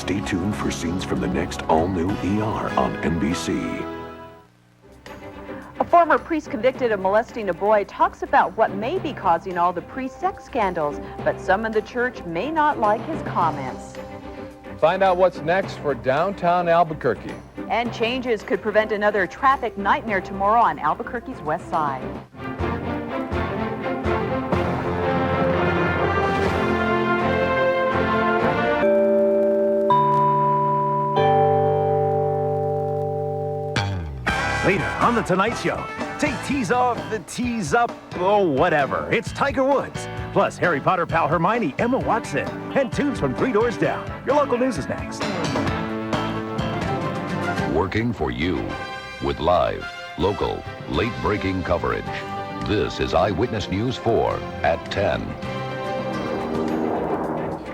Stay tuned for scenes from the next all-new ER on NBC. A former priest convicted of molesting a boy talks about what may be causing all the pre-sex scandals, but some in the church may not like his comments. Find out what's next for downtown Albuquerque. And changes could prevent another traffic nightmare tomorrow on Albuquerque's west side. Later on The Tonight Show, take tease off, the tease up, or whatever. It's Tiger Woods. Plus, Harry Potter pal Hermione, Emma Watson, and tunes from 3 Doors Down. Your local news is next. Working for you with live, local, late-breaking coverage. This is Eyewitness News 4 at 10.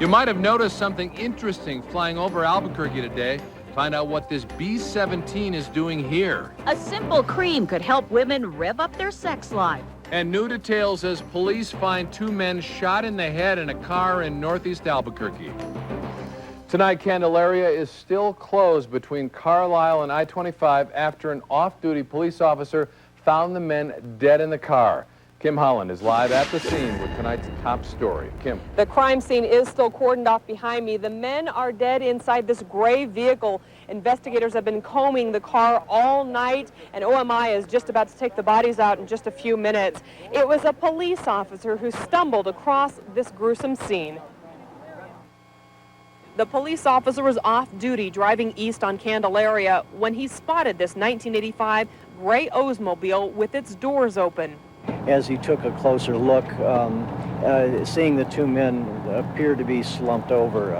You might have noticed something interesting flying over Albuquerque today. Find out what this B-17 is doing here. A simple cream could help women rev up their sex life. And new details as police find 2 men shot in the head in a car in northeast Albuquerque. Tonight, Candelaria is still closed between Carlisle and I-25 after an off-duty police officer found the men dead in the car. Kim Holland is live at the scene with tonight's top story. Kim. The crime scene is still cordoned off behind me. The men are dead inside this gray vehicle. Investigators have been combing the car all night, and OMI is just about to take the bodies out in just a few minutes. It was a police officer who stumbled across this gruesome scene. The police officer was off duty driving east on Candelaria when he spotted this 1985 gray Oldsmobile with its doors open. As he took a closer look, seeing the 2 men appear to be slumped over,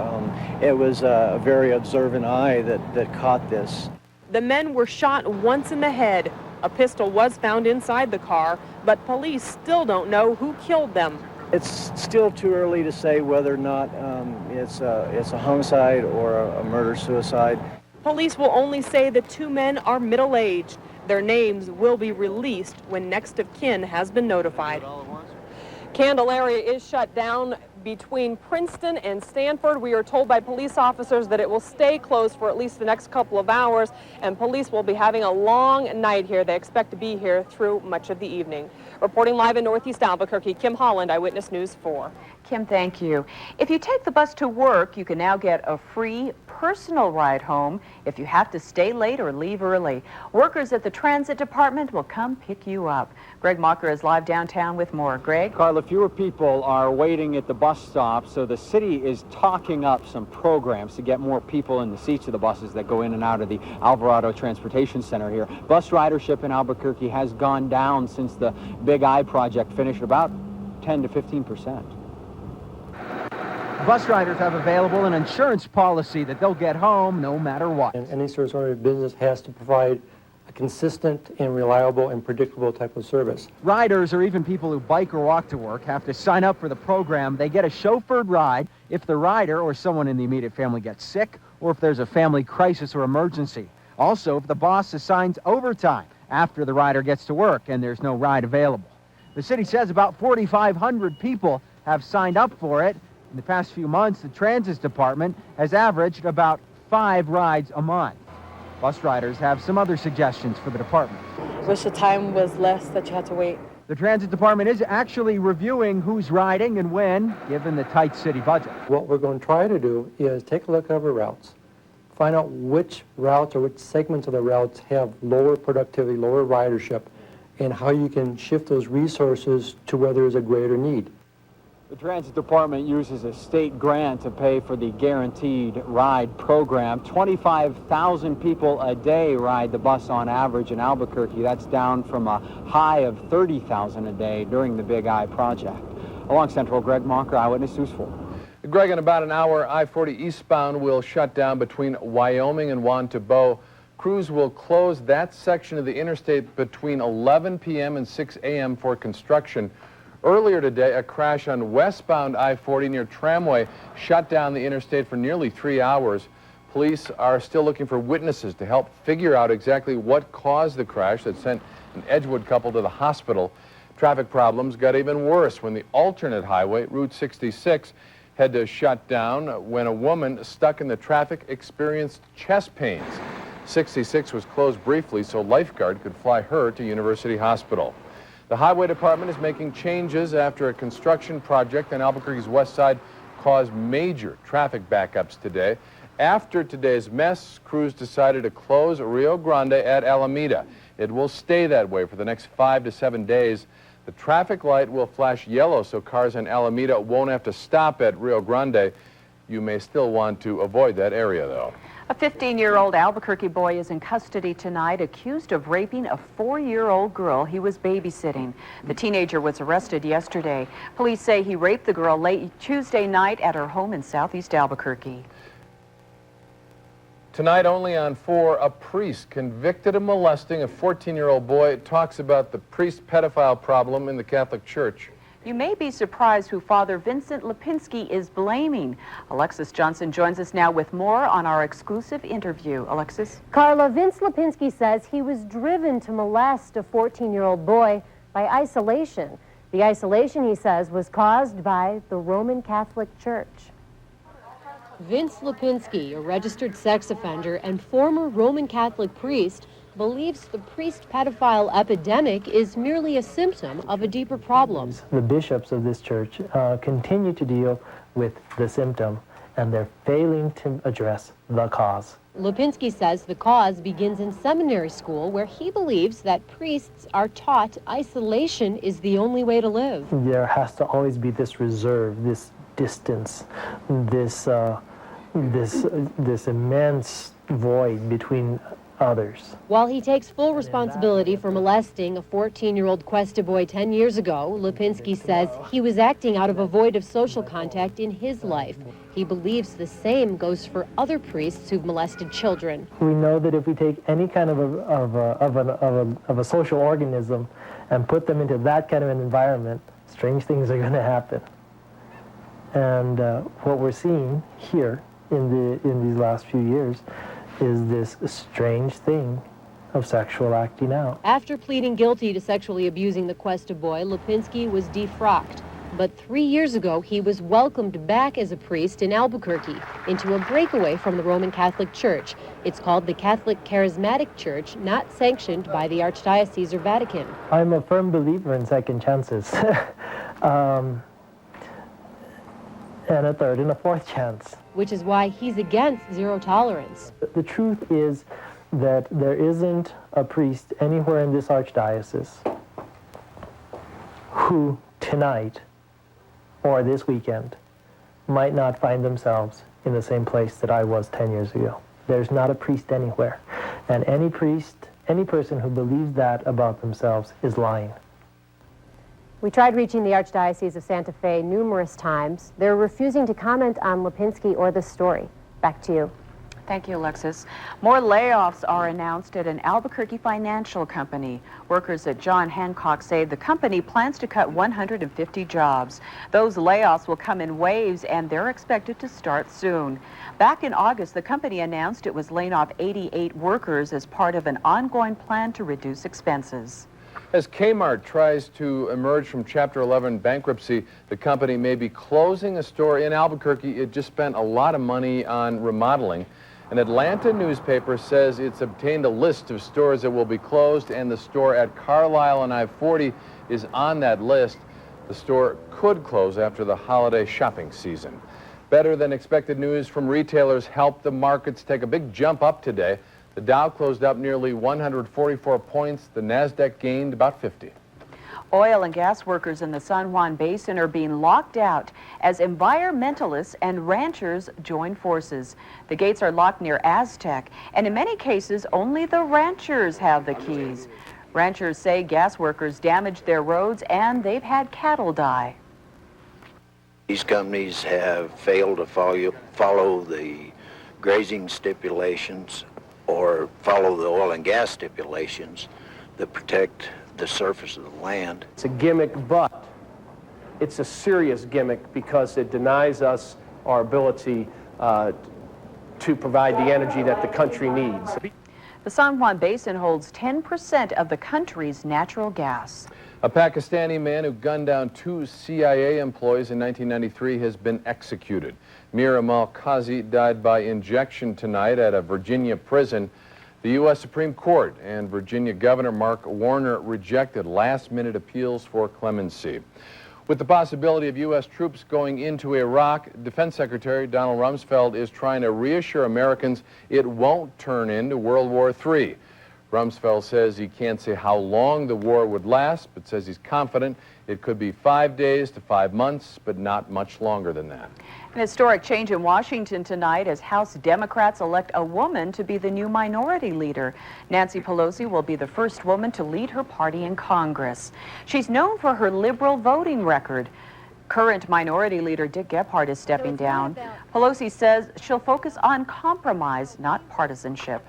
it was a very observant eye that caught this. The men were shot once in the head. A pistol was found inside the car, but police still don't know who killed them. It's still too early to say whether or not it's a homicide or a murder-suicide. Police will only say the 2 men are middle-aged. Their names will be released when next of kin has been notified. Candelaria is shut down between Princeton and Stanford. We are told by police officers that it will stay closed for at least the next couple of hours, and police will be having a long night here. They expect to be here through much of the evening. Reporting live in Northeast Albuquerque, Kim Holland, Eyewitness News 4. Kim, thank you. If you take the bus to work, you can now get a free personal ride home if you have to stay late or leave early. Workers at the transit department will come pick you up. Greg Mocker is live downtown with more. Greg? Carla, fewer people are waiting at the bus stop, so the city is talking up some programs to get more people in the seats of the buses that go in and out of the Alvarado Transportation Center here. Bus ridership in Albuquerque has gone down since the Big I project finished, about 10 to 15%. Bus riders have available an insurance policy that they'll get home no matter what. And any service-oriented business has to provide a consistent and reliable and predictable type of service. Riders, or even people who bike or walk to work, have to sign up for the program. They get a chauffeured ride if the rider or someone in the immediate family gets sick, or if there's a family crisis or emergency. Also, if the boss assigns overtime after the rider gets to work and there's no ride available. The city says about 4,500 people have signed up for it. In the past few months, the Transit Department has averaged about 5 rides a month. Bus riders have some other suggestions for the department. Wish the time was less that you had to wait. The Transit Department is actually reviewing who's riding and when, given the tight city budget. What we're going to try to do is take a look at our routes, find out which routes or which segments of the routes have lower productivity, lower ridership, and how you can shift those resources to where there's a greater need. The Transit Department uses a state grant to pay for the Guaranteed Ride program. 25,000 people a day ride the bus on average in Albuquerque. That's down from a high of 30,000 a day during the Big I project. Along Central, Greg Mocker, Eyewitness News 4. Greg, in about an hour, I-40 eastbound will shut down between Wyoming and Juan Tabo. Crews will close that section of the interstate between 11 p.m. and 6 a.m. for construction. Earlier today, a crash on westbound I-40 near Tramway shut down the interstate for nearly 3 hours. Police are still looking for witnesses to help figure out exactly what caused the crash that sent an Edgewood couple to the hospital. Traffic problems got even worse when the alternate highway, Route 66, had to shut down when a woman stuck in the traffic experienced chest pains. 66 was closed briefly so lifeguard could fly her to University Hospital. The Highway Department is making changes after a construction project on Albuquerque's west side caused major traffic backups today. After today's mess, crews decided to close Rio Grande at Alameda. It will stay that way for the next 5 to 7 days. The traffic light will flash yellow so cars in Alameda won't have to stop at Rio Grande. You may still want to avoid that area, though. A 15-year-old Albuquerque boy is in custody tonight, accused of raping a 4-year-old girl he was babysitting. The teenager was arrested yesterday. Police say he raped the girl late Tuesday night at her home in southeast Albuquerque. Tonight, only on 4, a priest convicted of molesting a 14-year-old boy talks about the priest pedophile problem in the Catholic Church. You may be surprised who Father Vincent Lipinski is blaming. Alexis Johnson joins us now with more on our exclusive interview. Alexis? Carla, Vince Lipinski says he was driven to molest a 14-year-old boy by isolation. The isolation, he says, was caused by the Roman Catholic Church. Vince Lipinski, a registered sex offender and former Roman Catholic priest, believes the priest pedophile epidemic is merely a symptom of a deeper problem. The bishops of this church continue to deal with the symptom, and they're failing to address the cause. Lipinski says the cause begins in seminary school, where he believes that priests are taught isolation is the only way to live. There has to always be this reserve, this distance, this immense void between others. While he takes full responsibility for molesting a 14-year-old Cuesta boy 10 years ago, Lipinski says he was acting out of a void of social contact in his life. He believes the same goes for other priests who've molested children. We know that if we take any kind of a social organism and put them into that kind of an environment, strange things are going to happen. And what we're seeing here in these last few years is this strange thing of sexual acting out. After pleading guilty to sexually abusing the Cuesta boy, Lipinski was defrocked. But 3 years ago, he was welcomed back as a priest in Albuquerque into a breakaway from the Roman Catholic Church. It's called the Catholic Charismatic Church, not sanctioned by the Archdiocese or Vatican. I'm a firm believer in second chances. And a third and a fourth chance. Which is why he's against zero tolerance. The truth is that there isn't a priest anywhere in this archdiocese who tonight or this weekend might not find themselves in the same place that I was 10 years ago. There's not a priest anywhere. And any priest, any person who believes that about themselves is lying. We tried reaching the Archdiocese of Santa Fe numerous times. They're refusing to comment on Lipinski or this story. Back to you. Thank you, Alexis. More layoffs are announced at an Albuquerque financial company. Workers at John Hancock say the company plans to cut 150 jobs. Those layoffs will come in waves, and they're expected to start soon. Back in August, the company announced it was laying off 88 workers as part of an ongoing plan to reduce expenses. As Kmart tries to emerge from Chapter 11 bankruptcy, the company may be closing a store in Albuquerque it just spent a lot of money on remodeling. An Atlanta newspaper says it's obtained a list of stores that will be closed, and the store at Carlisle and I-40 is on that list. The store could close after the holiday shopping season. Better than expected news from retailers helped the markets take a big jump up today. The Dow closed up nearly 144 points. The Nasdaq gained about 50. Oil and gas workers in the San Juan Basin are being locked out as environmentalists and ranchers join forces. The gates are locked near Aztec, and in many cases, only the ranchers have the keys. Ranchers say gas workers damaged their roads and they've had cattle die. These companies have failed to follow the grazing stipulations or follow the oil and gas stipulations that protect the surface of the land. It's a gimmick, but it's a serious gimmick because it denies us our ability to provide the energy that the country needs. The San Juan Basin holds 10% of the country's natural gas. A Pakistani man who gunned down 2 CIA employees in 1993 has been executed. Mir Amal Qazi died by injection tonight at a Virginia prison. The U.S. Supreme Court and Virginia Governor Mark Warner rejected last-minute appeals for clemency. With the possibility of U.S. troops going into Iraq, Defense Secretary Donald Rumsfeld is trying to reassure Americans it won't turn into World War III. Rumsfeld says he can't say how long the war would last, but says he's confident it could be 5 days to 5 months, but not much longer than that. An historic change in Washington tonight as House Democrats elect a woman to be the new minority leader. Nancy Pelosi will be the first woman to lead her party in Congress. She's known for her liberal voting record. Current Minority Leader Dick Gephardt is stepping down. Pelosi says she'll focus on compromise, not partisanship.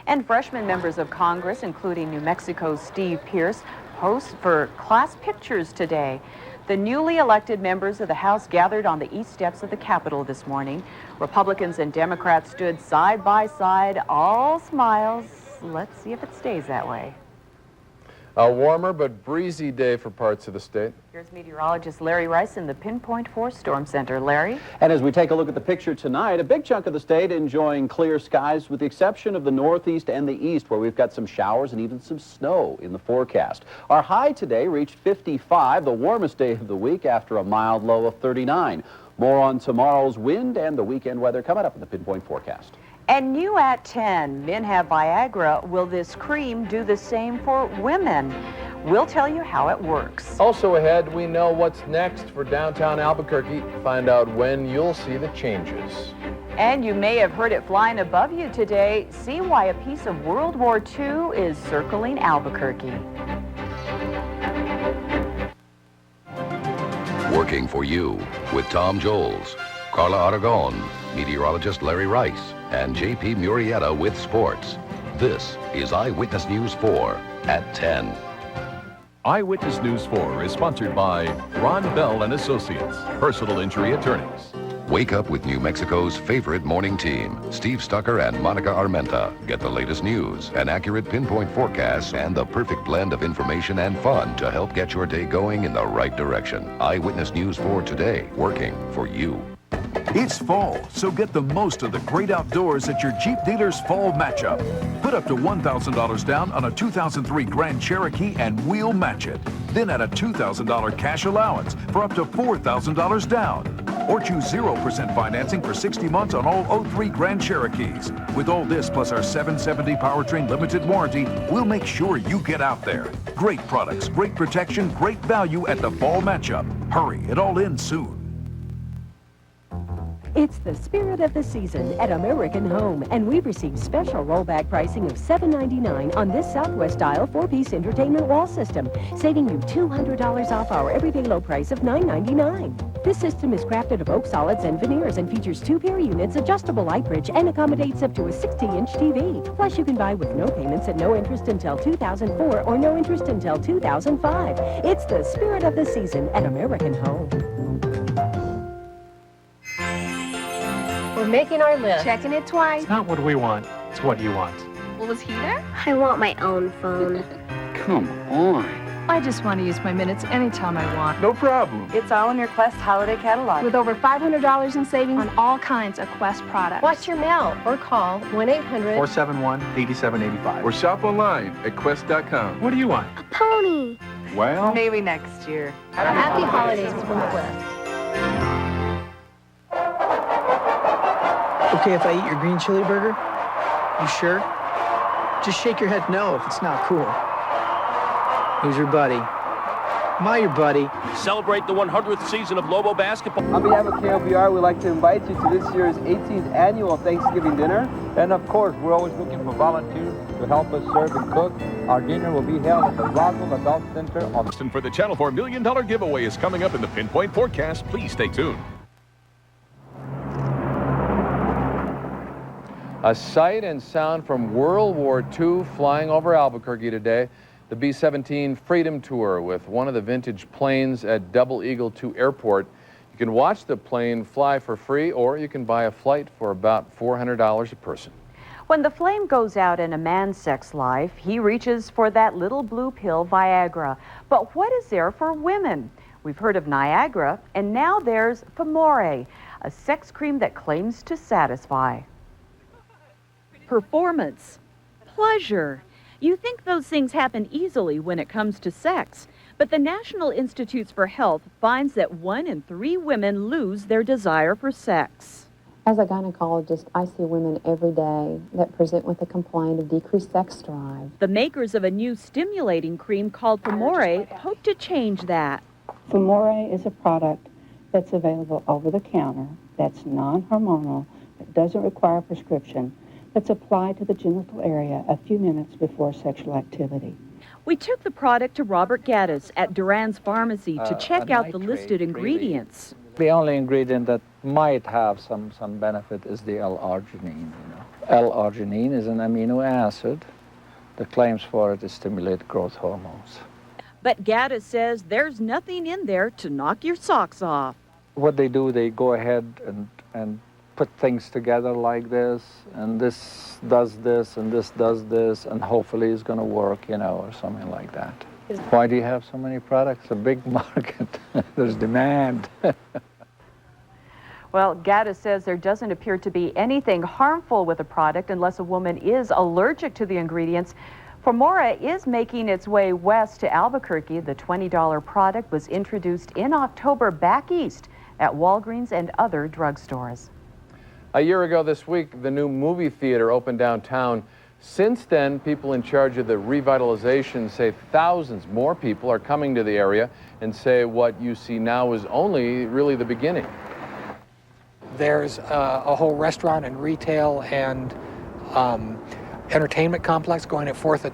And freshman members of Congress, including New Mexico's Steve Pierce, posed for class pictures today. The newly elected members of the House gathered on the east steps of the Capitol this morning. Republicans and Democrats stood side by side, all smiles. Let's see if it stays that way. A warmer but breezy day for parts of the state. Here's meteorologist Larry Rice in the Pinpoint 4 Storm Center. Larry? And as we take a look at the picture tonight, a big chunk of the state enjoying clear skies with the exception of the northeast and the east, where we've got some showers and even some snow in the forecast. Our high today reached 55, the warmest day of the week after a mild low of 39. More on tomorrow's wind and the weekend weather coming up in the Pinpoint forecast. And new at 10, men have Viagra. Will this cream do the same for women? We'll tell you how it works. Also ahead, we know what's next for downtown Albuquerque. Find out when you'll see the changes. And you may have heard it flying above you today. See why a piece of World War II is circling Albuquerque. Working for you with Tom Joles, Carla Aragon, meteorologist Larry Rice, and J.P. Murrieta with sports. This is Eyewitness News 4 at 10. Eyewitness News 4 is sponsored by Ron Bell and Associates, personal injury attorneys. Wake up with New Mexico's favorite morning team, Steve Stucker and Monica Armenta. Get the latest news, an accurate pinpoint forecast, and the perfect blend of information and fun to help get your day going in the right direction. Eyewitness News 4 today, working for you. It's fall, so get the most of the great outdoors at your Jeep dealer's fall matchup. Put up to $1,000 down on a 2003 Grand Cherokee and we'll match it. Then add a $2,000 cash allowance for up to $4,000 down. Or choose 0% financing for 60 months on all 03 Grand Cherokees. With all this plus our 770 powertrain limited warranty, we'll make sure you get out there. Great products, great protection, great value at the fall matchup. Hurry, it all ends soon. It's the spirit of the season at American Home, and we've received special rollback pricing of $7.99 on this Southwest-style 4-piece entertainment wall system, saving you $200 off our everyday low price of $9.99. This system is crafted of oak solids and veneers and features 2 pair units, adjustable light bridge, and accommodates up to a 60-inch TV. Plus, you can buy with no payments and no interest until 2004 or no interest until 2005. It's the spirit of the season at American Home. We're making our list. Checking it twice. It's not what we want, it's what you want. Well, was he there? I want my own phone. Come on. I just want to use my minutes anytime I want. No problem. It's all in your Quest holiday catalog. With over $500 in savings on all kinds of Quest products. Watch your mail or call 1-800-471-8785. Or shop online at quest.com. What do you want? A pony. Well, Maybe next year. Happy holidays from Quest. Okay if I eat your green chili burger? You sure? Just shake your head no if it's not cool. Who's your buddy? Am I your buddy? Celebrate the 100th season of Lobo basketball. On behalf of KOBR, we'd like to invite you to this year's 18th annual Thanksgiving dinner. And of course, we're always looking for volunteers to help us serve and cook. Our dinner will be held at the Roswell Adult Center on... And for the Channel 4 $1 million giveaway is coming up in the Pinpoint forecast. Please stay tuned. A sight and sound from World War II flying over Albuquerque today. The B-17 Freedom Tour with one of the vintage planes at Double Eagle II Airport. You can watch the plane fly for free, or you can buy a flight for about $400 a person. When the flame goes out in a man's sex life, he reaches for that little blue pill, Viagra. But what is there for women? We've heard of Niagara, and now there's Femore, a sex cream that claims to satisfy. Performance, pleasure. You think those things happen easily when it comes to sex, but the National Institutes for Health finds that 1 in 3 women lose their desire for sex. As a gynecologist, I see women every day that present with a complaint of decreased sex drive. The makers of a new stimulating cream called Femore hope to change that. Femore is a product that's available over the counter, that's non-hormonal, that doesn't require a prescription, that's applied to the genital area a few minutes before sexual activity. We took the product to Robert Gaddis at Duran's Pharmacy to check out the listed ingredients. The only ingredient that might have some benefit is the L-arginine. L-arginine is an amino acid. The claims for it is stimulate growth hormones. But Gaddis says there's nothing in there to knock your socks off. What they do, they go ahead and put things together like this, and this does this, and this does this, and hopefully it's going to work, or something like that. Why do you have so many products? A big market. There's demand. Well, Gaddis says there doesn't appear to be anything harmful with the product unless a woman is allergic to the ingredients. Femore is making its way west to Albuquerque. The $20 product was introduced in October back east at Walgreens and other drugstores. A year ago this week, the new movie theater opened downtown. Since then, people in charge of the revitalization say thousands more people are coming to the area and say what you see now is only really the beginning. There's a whole restaurant and retail and entertainment complex going at 4th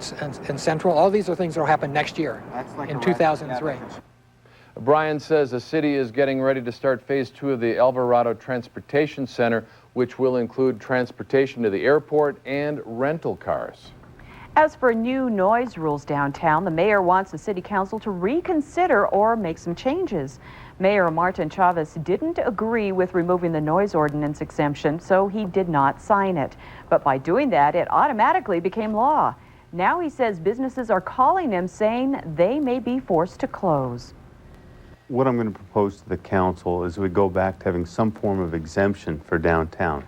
and Central. All these are things that will happen next year, in 2003. Brian says the city is getting ready to start phase 2 of the Alvarado Transportation Center, which will include transportation to the airport and rental cars. As for new noise rules downtown, the mayor wants the city council to reconsider or make some changes. Mayor Martin Chavez didn't agree with removing the noise ordinance exemption, so he did not sign it. But by doing that, it automatically became law. Now he says businesses are calling him saying they may be forced to close. What I'm going to propose to the council is we go back to having some form of exemption for downtown.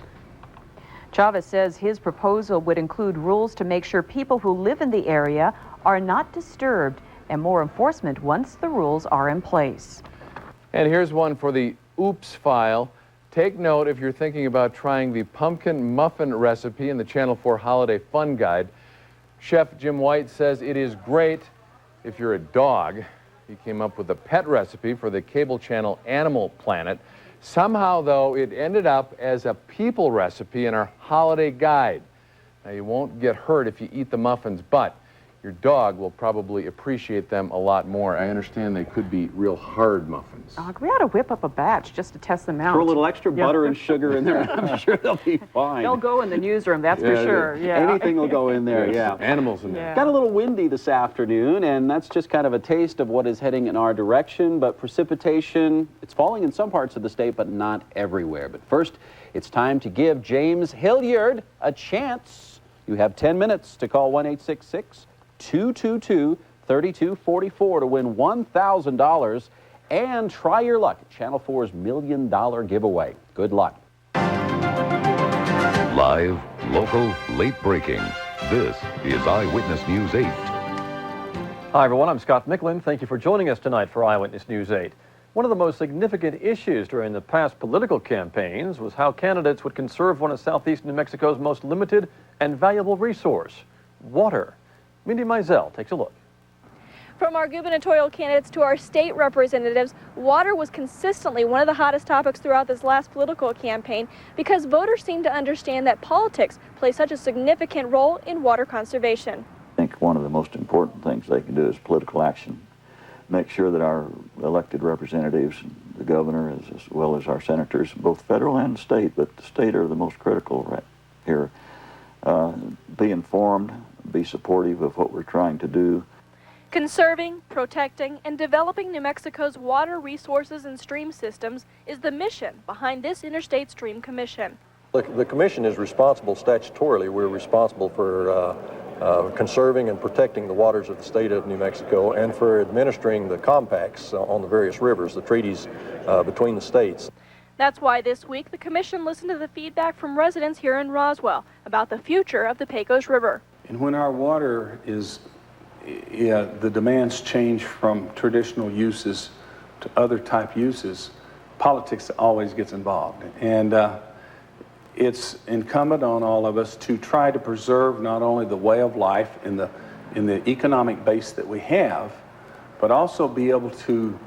Chavez says his proposal would include rules to make sure people who live in the area are not disturbed and more enforcement once the rules are in place. And here's one for the Oops file. Take note if you're thinking about trying the pumpkin muffin recipe in the Channel 4 Holiday Fun Guide. Chef Jim White says it is great if you're a dog. He came up with a pet recipe for the cable channel Animal Planet. Somehow, though, it ended up as a people recipe in our holiday guide. Now, you won't get hurt if you eat the muffins, but your dog will probably appreciate them a lot more. I understand they could be real hard muffins. We ought to whip up a batch just to test them out. Throw a little extra butter and sugar in there. I'm sure they'll be fine. They'll go in the newsroom, that's for sure. Yeah. Anything will go in there, yeah. Animals in there. Yeah. Got a little windy this afternoon, and that's just kind of a taste of what is heading in our direction. But precipitation, it's falling in some parts of the state, but not everywhere. But first, it's time to give James Hilliard a chance. You have 10 minutes to call 1-866-222-3244 to win $1,000 and try your luck at Channel 4's $1 million giveaway. Good luck. Live, local, late breaking. This is Eyewitness News 8. Hi, everyone. I'm Scott Micklin. Thank you for joining us tonight for Eyewitness News 8. One of the most significant issues during the past political campaigns was how candidates would conserve one of southeast New Mexico's most limited and valuable resource, water. Mindy Mizell takes a look. From our gubernatorial candidates to our state representatives, water was consistently one of the hottest topics throughout this last political campaign because voters seem to understand that politics plays such a significant role in water conservation. I think one of the most important things they can do is political action. Make sure that our elected representatives, the governor as well as our senators, both federal and state, but the state are the most critical right here, be informed, be supportive of what we're trying to do. Conserving, protecting, and developing New Mexico's water resources and stream systems is the mission behind this Interstate Stream Commission. Look, the commission is responsible statutorily. We're responsible for conserving and protecting the waters of the state of New Mexico and for administering the compacts on the various rivers, the treaties between the states. That's why this week the commission listened to the feedback from residents here in Roswell about the future of the Pecos River. And when our water is, the demands change from traditional uses to other type uses, politics always gets involved. And it's incumbent on all of us to try to preserve not only the way of life in the economic base that we have, but also be able to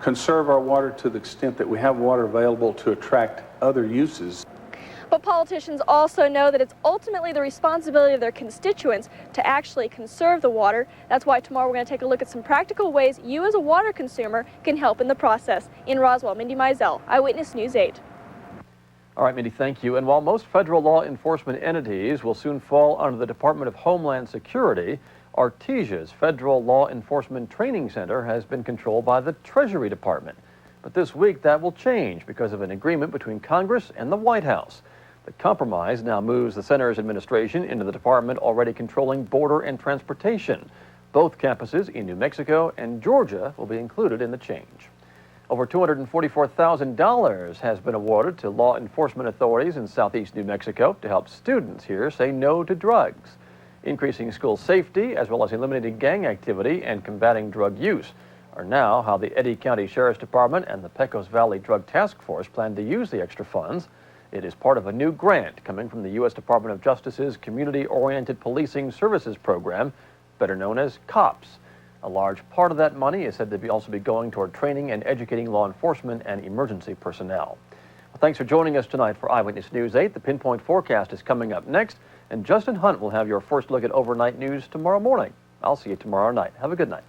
conserve our water to the extent that we have water available to attract other uses. But politicians also know that it's ultimately the responsibility of their constituents to actually conserve the water. That's why tomorrow we're going to take a look at some practical ways you as a water consumer can help in the process. In Roswell, Mindy Mizell, Eyewitness News 8. All right, Mindy, thank you. And while most federal law enforcement entities will soon fall under the Department of Homeland Security, Artesia's Federal Law Enforcement Training Center has been controlled by the Treasury Department. But this week that will change because of an agreement between Congress and the White House. The compromise now moves the center's administration into the department already controlling border and transportation. Both campuses in New Mexico and Georgia will be included in the change. Over $244,000 has been awarded to law enforcement authorities in southeast New Mexico to help students here say no to drugs. Increasing school safety, as well as eliminating gang activity and combating drug use, are now how the Eddy County Sheriff's Department and the Pecos Valley Drug Task Force plan to use the extra funds. It is part of a new grant coming from the U.S. Department of Justice's Community-Oriented Policing Services Program, better known as COPS. A large part of that money is said to also be going toward training and educating law enforcement and emergency personnel. Well, thanks for joining us tonight for Eyewitness News 8. The Pinpoint Forecast is coming up next, and Justin Hunt will have your first look at overnight news tomorrow morning. I'll see you tomorrow night. Have a good night.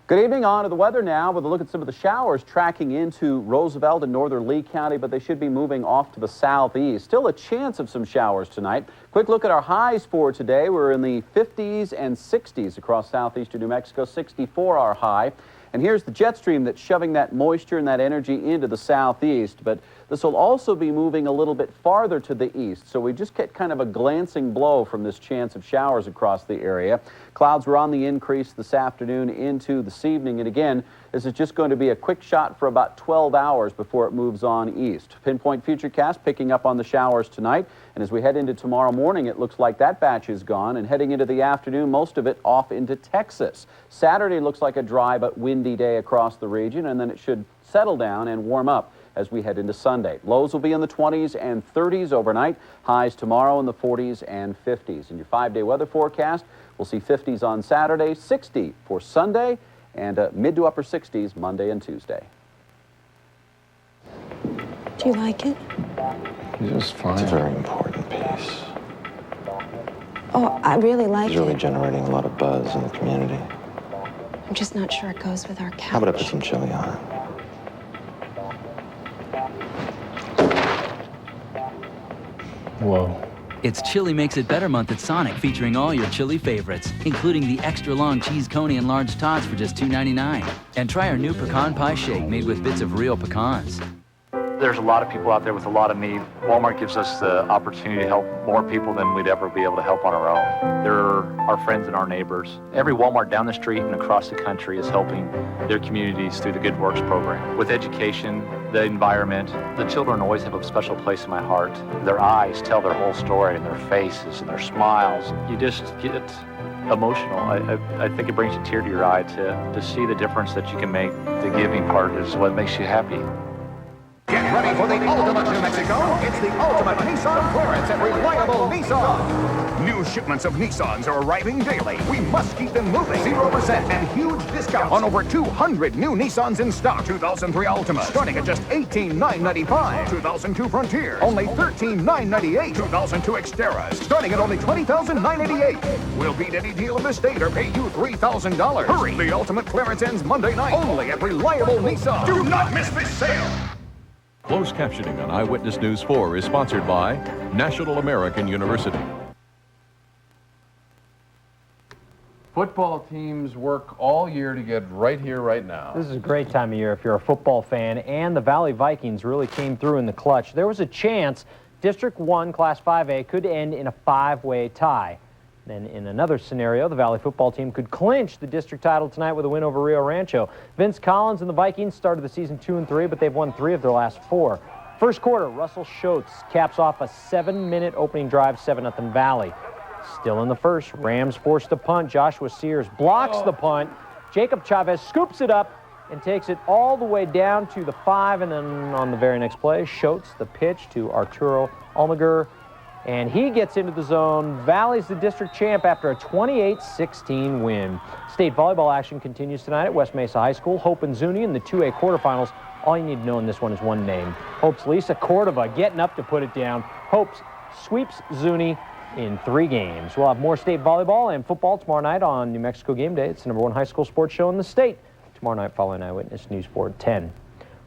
Good evening. On to the weather now with a look at some of the showers tracking into Roosevelt and northern Lee County, but they should be moving off to the southeast. Still a chance of some showers tonight. Quick look at our highs for today. We're in the 50s and 60s across southeastern New Mexico. 64 our high. And here's the jet stream that's shoving that moisture and that energy into the southeast. But this will also be moving a little bit farther to the east. So we just get kind of a glancing blow from this chance of showers across the area. Clouds were on the increase this afternoon into this evening. And again, this is just going to be a quick shot for about 12 hours before it moves on east. Pinpoint Futurecast picking up on the showers tonight. And as we head into tomorrow morning, it looks like that batch is gone. And heading into the afternoon, most of it off into Texas. Saturday looks like a dry but windy day across the region. And then it should settle down and warm up as we head into Sunday. Lows will be in the 20s and 30s overnight. Highs tomorrow in the 40s and 50s. In your 5-day weather forecast, we'll see 50s on Saturday, 60 for Sunday, and mid to upper 60s Monday and Tuesday. Do you like it? Just fine. It's a very important piece. Oh, I really like It's really it. generating a lot of buzz in the community. I'm just not sure it goes with our couch. How about I put some chili on it? Whoa. It's Chili Makes It Better month at Sonic, featuring all your chili favorites, including the extra long cheese coney and large tots for just $2.99. And try our new pecan pie shake made with bits of real pecans. There's a lot of people out there with a lot of need. Walmart gives us the opportunity to help more people than we'd ever be able to help on our own. They're our friends and our neighbors. Every Walmart down the street and across the country is helping their communities through the Good Works program. With education, the environment, the children always have a special place in my heart. Their eyes tell their whole story, and their faces and their smiles. You just get emotional. I think it brings a tear to your eye to see the difference that you can make. The giving part is what makes you happy. Get ready for the ultimate New Mexico. It's the ultimate Nissan clearance at Reliable Nissan. New shipments of Nissans are arriving daily. We must keep them moving. 0% and huge discounts on over 200 new Nissans in stock. 2003 Altima starting at just $18,995. 2002 Frontier only $13,998. 2002 Xteras starting at only $20,988. We'll beat any deal in the state or pay you $3,000. Hurry! The ultimate clearance ends Monday night only at Reliable Nissan. Do not miss this sale. Closed captioning on Eyewitness News 4 is sponsored by National American University. Football teams work all year to get right here, right now. This is a great time of year if you're a football fan, and the Valley Vikings really came through in the clutch. There was a chance District 1 Class 5A could end in a 5-way tie. Then in another scenario, the Valley football team could clinch the district title tonight with a win over Rio Rancho. Vince Collins and the Vikings started the season 2-3, but they've won 3 of their last 4. First quarter, Russell Schultz caps off a 7-minute opening drive, 7-0 Valley. Still in the first, Rams force the punt. Joshua Sears blocks the punt. Jacob Chavez scoops it up and takes it all the way down to the 5. And then on the very next play, Schultz the pitch to Arturo Almaguer. And he gets into the zone. Valley's the district champ after a 28-16 win. State volleyball action continues tonight at West Mesa High School. Hope and Zuni in the 2A quarterfinals. All you need to know in this one is one name. Hope's Lisa Cordova getting up to put it down. Hope's sweeps Zuni in 3 games. We'll have more state volleyball and football tomorrow night on New Mexico Game Day. It's the #1 high school sports show in the state. Tomorrow night following Eyewitness News 4 at 10.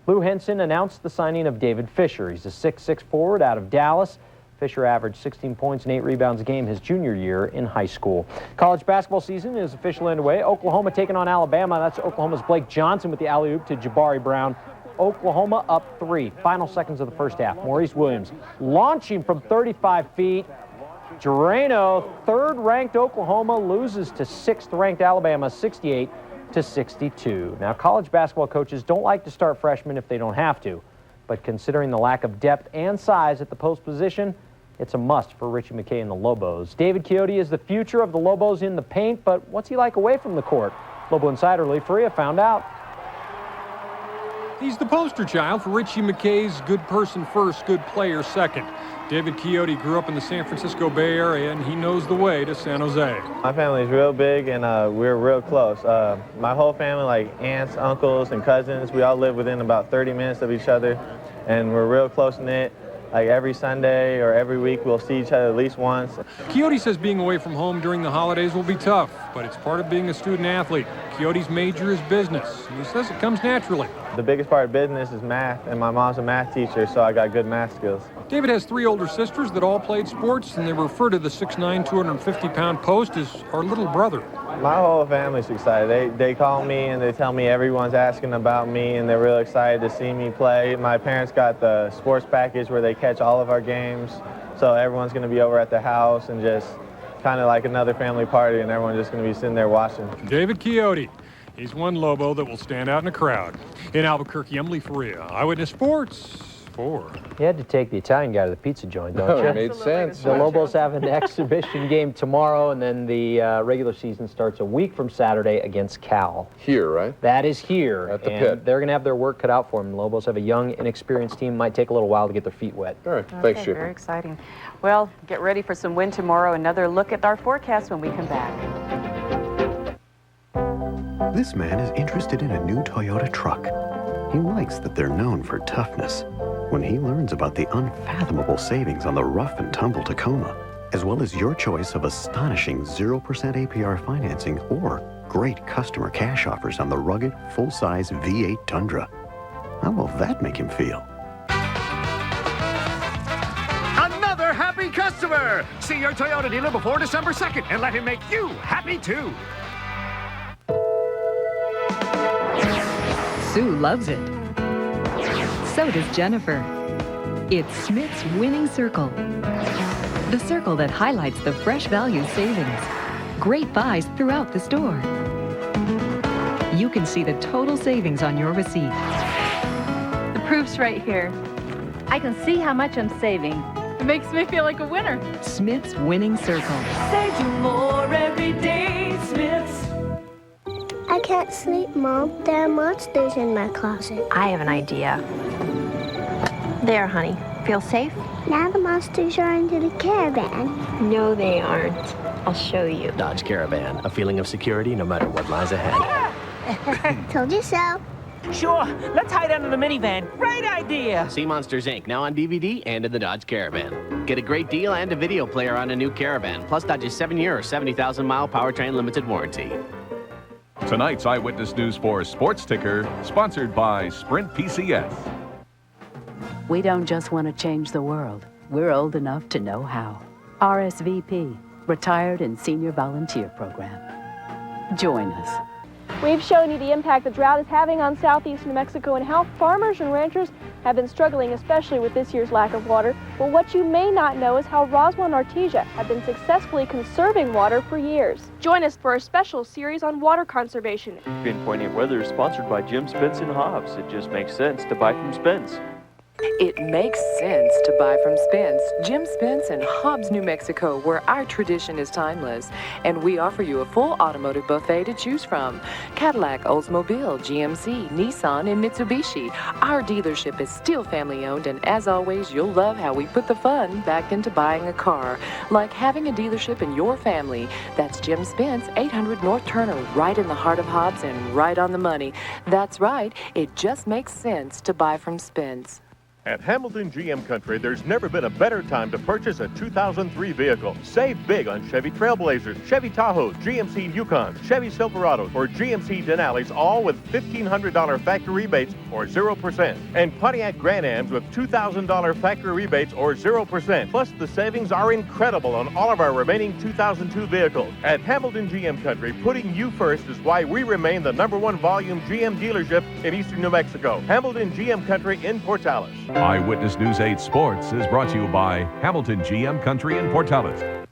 Lou Henson announced the signing of David Fisher. He's a 6'6" forward out of Dallas. Fisher averaged 16 points and 8 rebounds a game his junior year in high school. College basketball season is officially underway. Oklahoma taking on Alabama. That's Oklahoma's Blake Johnson with the alley-oop to Jabari Brown. Oklahoma up 3. Final seconds of the first half. Maurice Williams launching from 35 feet. Drano, 3rd-ranked Oklahoma, loses to 6th-ranked Alabama, 68-62. Now, college basketball coaches don't like to start freshmen if they don't have to, but considering the lack of depth and size at the post position, it's a must for Richie McKay and the Lobos. David Coyote is the future of the Lobos in the paint, but what's he like away from the court? Lobo insider Lee Faria found out. He's the poster child for Richie McKay's good person first, good player second. David Coyote grew up in the San Francisco Bay Area, and he knows the way to San Jose. My family's real big, and we're real close. My whole family, like aunts, uncles, and cousins, we all live within about 30 minutes of each other, and we're real close-knit. Like every Sunday or every week, we'll see each other at least once. Coyote says being away from home during the holidays will be tough, but it's part of being a student athlete. Coyote's major is business, and he says it comes naturally. The biggest part of business is math, and my mom's a math teacher, so I got good math skills. David has 3 older sisters that all played sports, and they refer to the 6'9", 250-pound post as our little brother. My whole family's excited. They call me and they tell me everyone's asking about me, and they're real excited to see me play. My parents got the sports package where they catch all of our games, so everyone's going to be over at the house and just kind of like another family party, and everyone's just going to be sitting there watching. David Coyote. He's one Lobo that will stand out in a crowd. In Albuquerque, I'm Lee Faria, Eyewitness Sports 4. You had to take the Italian guy to the pizza joint, don't you? It made sense. The Lobos have an exhibition game tomorrow, and then the regular season starts a week from Saturday against Cal. Here, right? That is here. At the and pit. They're going to have their work cut out for them. The Lobos have a young, inexperienced team. Might take a little while to get their feet wet. All right. Thanks, Chip. Very exciting. Well, get ready for some wind tomorrow. Another look at our forecast when we come back. This man is interested in a new Toyota truck. He likes that they're known for toughness. When he learns about the unfathomable savings on the rough and tumble Tacoma, as well as your choice of astonishing 0% APR financing or great customer cash offers on the rugged, full-size V8 Tundra, how will that make him feel? Another happy customer! See your Toyota dealer before December 2nd and let him make you happy too. Sue loves it. So does Jennifer. It's Smith's Winning Circle. The circle that highlights the fresh value savings. Great buys throughout the store. You can see the total savings on your receipt. The proof's right here. I can see how much I'm saving. It makes me feel like a winner. Smith's Winning Circle. Save you more every day, Smith's. I can't sleep, Mom. There are monsters in my closet. I have an idea. There, honey. Feel safe? Now the monsters are into the caravan. No, they aren't. I'll show you. Dodge Caravan. A feeling of security no matter what lies ahead. Told you so. Sure. Let's hide under the minivan. Great idea. See Monsters, Inc. now on DVD and in the Dodge Caravan. Get a great deal and a video player on a new Caravan, plus Dodge's 7-year or 70,000-mile powertrain limited warranty. Tonight's Eyewitness News 4 Sports Ticker, sponsored by Sprint PCS. We don't just want to change the world. We're old enough to know how. RSVP, Retired and Senior Volunteer Program. Join us. We've shown you the impact the drought is having on southeast New Mexico and how farmers and ranchers have been struggling, especially with this year's lack of water. But what you may not know is how Roswell and Artesia have been successfully conserving water for years. Join us for a special series on water conservation. Pinpointing weather is sponsored by Jim Spence and Hobbs. It just makes sense to buy from Spence. It makes sense to buy from Spence, Jim Spence in Hobbs, New Mexico, where our tradition is timeless. And we offer you a full automotive buffet to choose from. Cadillac, Oldsmobile, GMC, Nissan, and Mitsubishi. Our dealership is still family owned, and as always, you'll love how we put the fun back into buying a car. Like having a dealership in your family. That's Jim Spence, 800 North Turner, right in the heart of Hobbs and right on the money. That's right, it just makes sense to buy from Spence. At Hamilton GM Country, there's never been a better time to purchase a 2003 vehicle. Save big on Chevy Trailblazers, Chevy Tahoes, GMC Yukons, Chevy Silverados, or GMC Denali's, all with $1,500 factory rebates or 0%. And Pontiac Grand Ams with $2,000 factory rebates or 0%. Plus, the savings are incredible on all of our remaining 2002 vehicles. At Hamilton GM Country, putting you first is why we remain the #1 volume GM dealership in eastern New Mexico. Hamilton GM Country in Portales. Eyewitness News 8 Sports is brought to you by Hamilton GM Country in Portales.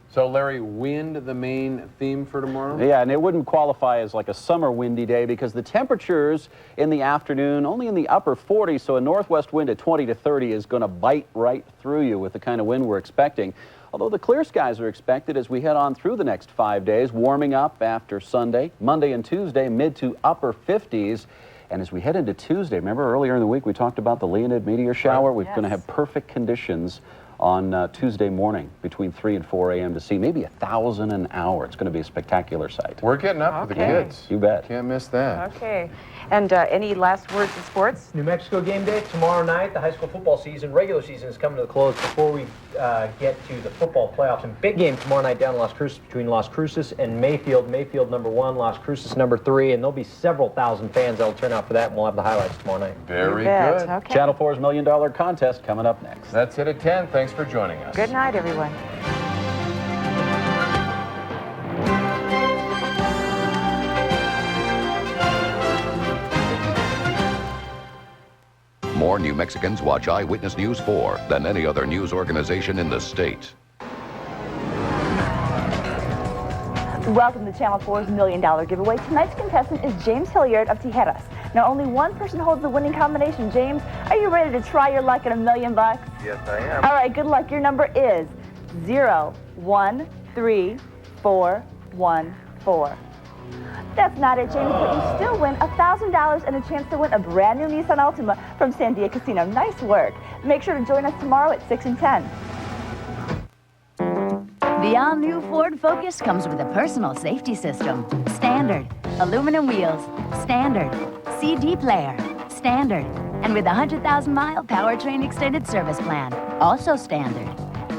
So, Larry, wind the main theme for tomorrow? Yeah, and it wouldn't qualify as like a summer windy day because the temperatures in the afternoon only in the upper 40s, so a northwest wind at 20 to 30 is going to bite right through you with the kind of wind we're expecting. Although the clear skies are expected as we head on through the next 5 days, warming up after Sunday, Monday and Tuesday, mid to upper 50s. And as we head into Tuesday, remember earlier in the week we talked about the Leonid meteor shower? We're going to have perfect conditions on Tuesday morning between 3 and 4 a.m. to see maybe 1,000 an hour. It's going to be a spectacular sight. We're getting up for the kids. You bet. Can't miss that. Okay. And any last words in sports? New Mexico game day tomorrow night. The high school football season, regular season, is coming to the close before we get to the football playoffs. And big game tomorrow night down in Las Cruces between Las Cruces and Mayfield. Mayfield #1, Las Cruces #3, and there'll be several thousand fans that'll turn out for that, and we'll have the highlights tomorrow night. Very good. Okay. Channel 4's $1 Million Contest coming up next. That's it at 10. Thanks for joining us. Good night, everyone. More New Mexicans watch Eyewitness News 4 than any other news organization in the state. Welcome to Channel 4's $1 Million giveaway. Tonight's contestant is James Hilliard of Tijeras. Now, only one person holds the winning combination. James, are you ready to try your luck at $1 million? Yes, I am. All right, good luck. Your number is 013414. That's not it, James, but you still win $1,000 and a chance to win a brand new Nissan Altima from Sandia Casino. Nice work. Make sure to join us tomorrow at 6 and 10. The all-new Ford Focus comes with a personal safety system. Standard. Aluminum wheels. Standard. CD player. Standard. And with a 100,000-mile powertrain extended service plan. Also standard.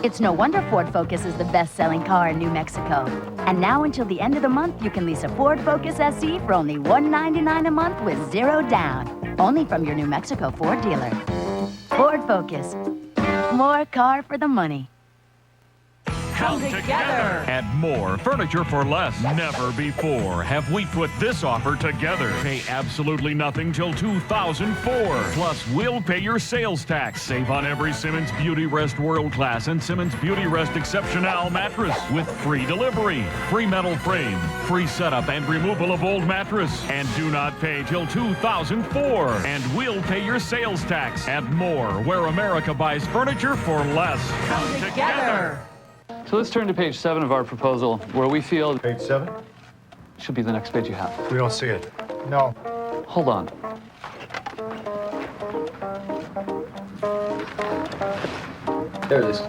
It's no wonder Ford Focus is the best-selling car in New Mexico. And now until the end of the month, you can lease a Ford Focus SE for only $199 a month with 0 down. Only from your New Mexico Ford dealer. Ford Focus. More car for the money. Come together. At More Furniture for Less. Never before have we put this offer together. Pay absolutely nothing till 2004. Plus, we'll pay your sales tax. Save on every Simmons Beauty Rest World Class and Simmons Beauty Rest Exceptional mattress with free delivery, free metal frame, free setup and removal of old mattress. And do not pay till 2004. And we'll pay your sales tax. At More, where America buys furniture for less. Come together. So let's turn to page 7 of our proposal, where we feel... Page 7? Should be the next page you have. We don't see it. No. Hold on. There it is.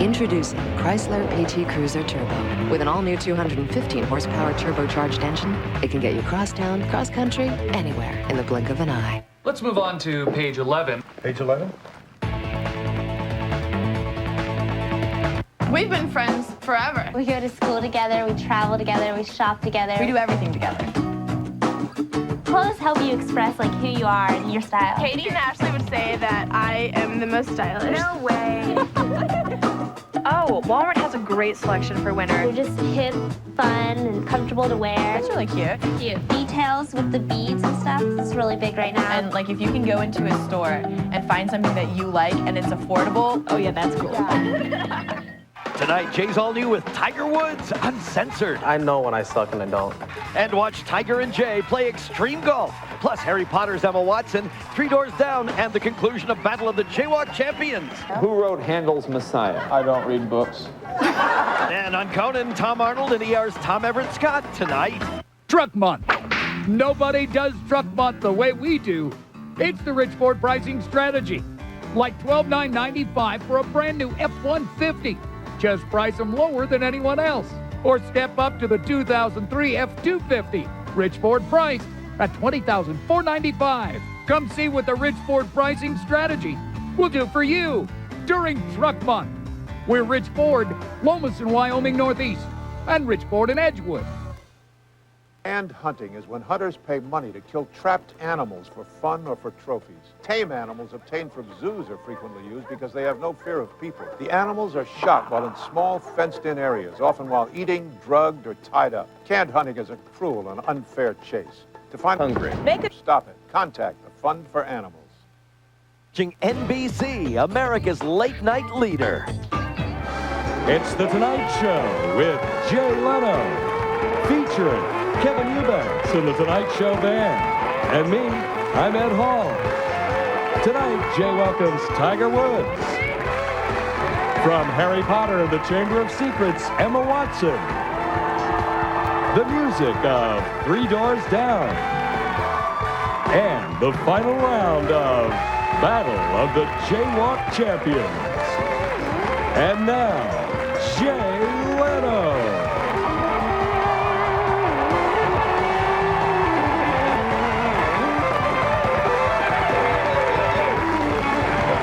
Introducing Chrysler PT Cruiser Turbo. With an all-new 215 horsepower turbocharged engine, it can get you cross-town, cross-country, anywhere in the blink of an eye. Let's move on to page 11. Page 11? We've been friends forever. We go to school together, we travel together, we shop together. We do everything together. Clothes help you express like who you are and your style. Katie and Ashley would say that I am the most stylish. No way. Oh, Walmart has a great selection for winter. They're just hip, fun, and comfortable to wear. That's really cute. Cute. Details with the beads and stuff. It's really big right now. And like if you can go into a store and find something that you like and it's affordable, oh yeah, that's cool. Yeah. Tonight, Jay's all new with Tiger Woods Uncensored. I know when I suck and I don't. And watch Tiger and Jay play extreme golf. Plus, Harry Potter's Emma Watson, Three Doors Down, and the conclusion of Battle of the Jaywalk Champions. Who wrote Handel's Messiah? I don't read books. And on Conan, Tom Arnold and ER's Tom Everett Scott tonight. Truck Month. Nobody does Truck Month the way we do. It's the Rich Ford pricing strategy. Like $12,995 for a brand new F-150. Just price them lower than anyone else. Or step up to the 2003 F-250. Rich Ford priced at $20,495. Come see what the Rich Ford pricing strategy will do for you during Truck Month. We're Rich Ford, Lomas in Wyoming Northeast, and Rich Ford in Edgewood. And hunting is when hunters pay money to kill trapped animals for fun or for trophies. Tame animals obtained from zoos are frequently used because they have no fear of people. The animals are shot while in small fenced-in areas, often while eating, drugged, or tied up. Canned hunting is a cruel and unfair chase. To find hungry, stop it. Contact the Fund for Animals. NBC, America's late night leader. It's The Tonight Show with Jay Leno, featuring Kevin Eubanks and The Tonight Show Band. And me, I'm Ed Hall. Tonight, Jay welcomes Tiger Woods. From Harry Potter and the Chamber of Secrets, Emma Watson. The music of Three Doors Down. And the final round of Battle of the Jaywalk Champions. And now, Jay